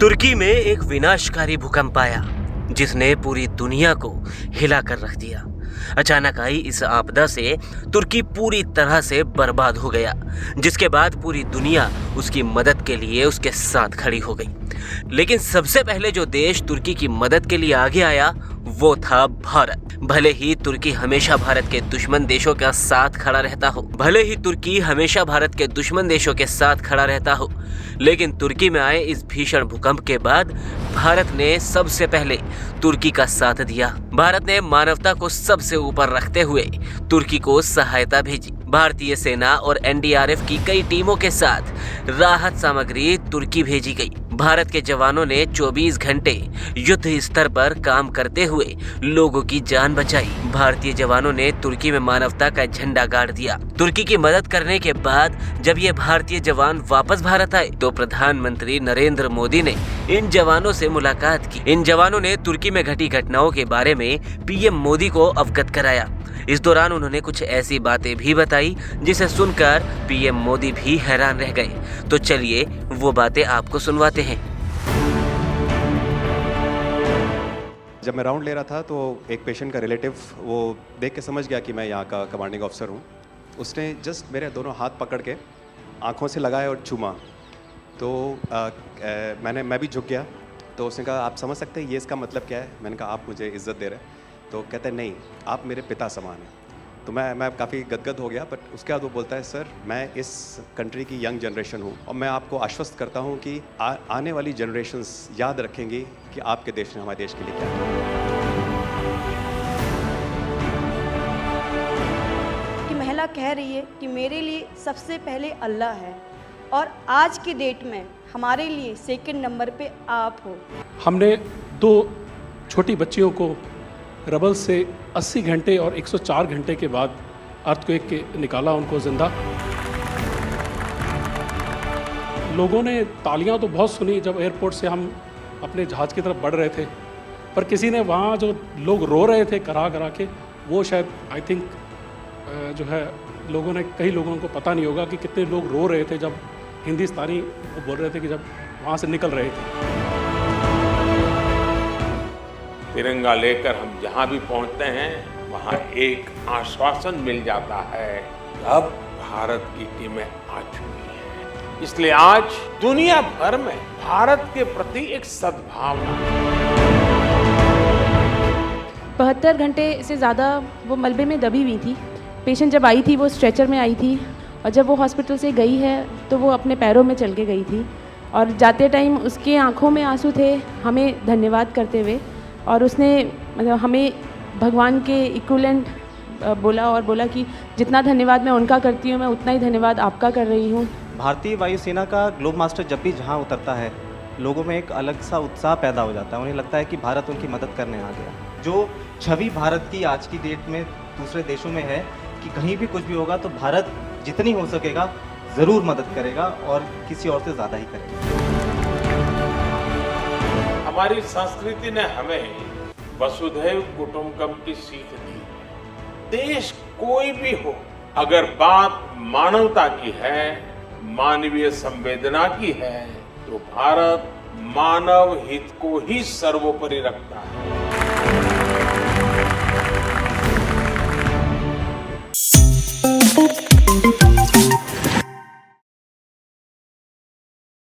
तुर्की में एक विनाशकारी भूकंप आया जिसने पूरी दुनिया को हिला कर रख दिया। अचानक आई इस आपदा से तुर्की पूरी तरह से बर्बाद हो गया, जिसके बाद पूरी दुनिया उसकी मदद के लिए उसके साथ खड़ी हो गई। लेकिन सबसे पहले जो देश तुर्की की मदद के लिए आगे आया वो था भारत। भले ही तुर्की हमेशा भारत के दुश्मन देशों का साथ खड़ा रहता हो, लेकिन तुर्की में आए इस भीषण भूकंप के बाद भारत ने सबसे पहले तुर्की का साथ दिया। भारत ने मानवता को सबसे ऊपर रखते हुए तुर्की को सहायता भेजी। भारतीय सेना और एनडीआरएफ की कई टीमों के साथ राहत सामग्री तुर्की भेजी गई। भारत के जवानों ने 24 घंटे युद्ध स्तर पर काम करते हुए लोगों की जान बचाई। भारतीय जवानों ने तुर्की में मानवता का झंडा गाड़ दिया। तुर्की की मदद करने के बाद जब ये भारतीय जवान वापस भारत आए तो प्रधानमंत्री नरेंद्र मोदी ने इन जवानों से मुलाकात की। इन जवानों ने तुर्की में घटी घटनाओं के बारे में पीएम मोदी को अवगत कराया। इस दौरान उन्होंने कुछ ऐसी बातें भी बताई जिसे सुनकर पीएम मोदी भी हैरान रह गए। तो चलिए वो बातें आपको सुनवाते हैं। जब मैं राउंड ले रहा था तो एक पेशेंट का रिलेटिव वो देख के समझ गया कि मैं यहाँ का कमांडिंग ऑफिसर हूँ। उसने जस्ट मेरे दोनों हाथ पकड़ के आँखों से लगाए और चूमा। तो मैं भी झुक गया। तो उसने कहा आप समझ सकते हैं ये इसका मतलब क्या है? मैंने कहा आप मुझे इज़्ज़त दे रहे हैं। तो कहते हैं नहीं, आप मेरे पिता समान हैं। तो मैं काफ़ी गदगद हो गया। बट उसके बाद वो बोलता है सर मैं इस कंट्री की यंग जनरेशन हूँ और मैं आपको आश्वस्त करता हूँ कि आने वाली जनरेशन्स याद रखेंगी कि आपके देश ने हमारे देश के लिए क्या किया। कि महिला कह रही है कि मेरे लिए सबसे पहले अल्लाह है और आज की डेट में हमारे लिए सेकंड नंबर पे आप हो। हमने 2 छोटी बच्चियों को रबल से 80 घंटे और 104 घंटे के बाद अर्थक्वेक के निकाला उनको जिंदा। लोगों ने तालियां तो बहुत सुनी जब एयरपोर्ट से हम अपने जहाज़ की तरफ बढ़ रहे थे, पर किसी ने वहाँ जो लोग रो रहे थे करा करा के, वो शायद आई थिंक जो है लोगों ने, कई लोगों को पता नहीं होगा कि कितने लोग रो रहे थे जब हिंदुस्तानी वो बोल रहे थे कि जब वहाँ से निकल रहे थे। तिरंगा लेकर हम जहां भी पहुंचते हैं वहां एक आश्वासन मिल जाता है, अब भारत की टीमें आ चुकी हैं। इसलिए आज दुनिया भर में भारत के प्रति एक सद्भावना। 72 घंटे से ज़्यादा वो मलबे में दबी हुई थी। पेशेंट जब आई थी वो स्ट्रेचर में आई थी और जब वो हॉस्पिटल से गई है तो वो अपने पैरों में चल के गई थी और जाते टाइम उसके आंखों में आंसू थे हमें धन्यवाद करते हुए। और उसने मतलब हमें भगवान के इक्विवेलेंट बोला कि जितना धन्यवाद मैं उनका करती हूँ मैं उतना ही धन्यवाद आपका कर रही हूँ। भारतीय वायुसेना का ग्लोब मास्टर जब भी जहाँ उतरता है लोगों में एक अलग सा उत्साह पैदा हो जाता है। उन्हें लगता है कि भारत उनकी मदद करने आ गया। जो छवि भारत की आज की डेट में दूसरे देशों में है कि कहीं भी कुछ भी होगा तो भारत जितनी हो सकेगा ज़रूर मदद करेगा और किसी और से ज़्यादा ही करेगा। हमारी संस्कृति ने हमें वसुधैव कुटुंबकम की सीख दी। देश कोई भी हो, अगर बात मानवता की है, मानवीय संवेदना की है, तो भारत मानव हित को ही सर्वोपरि रखता है।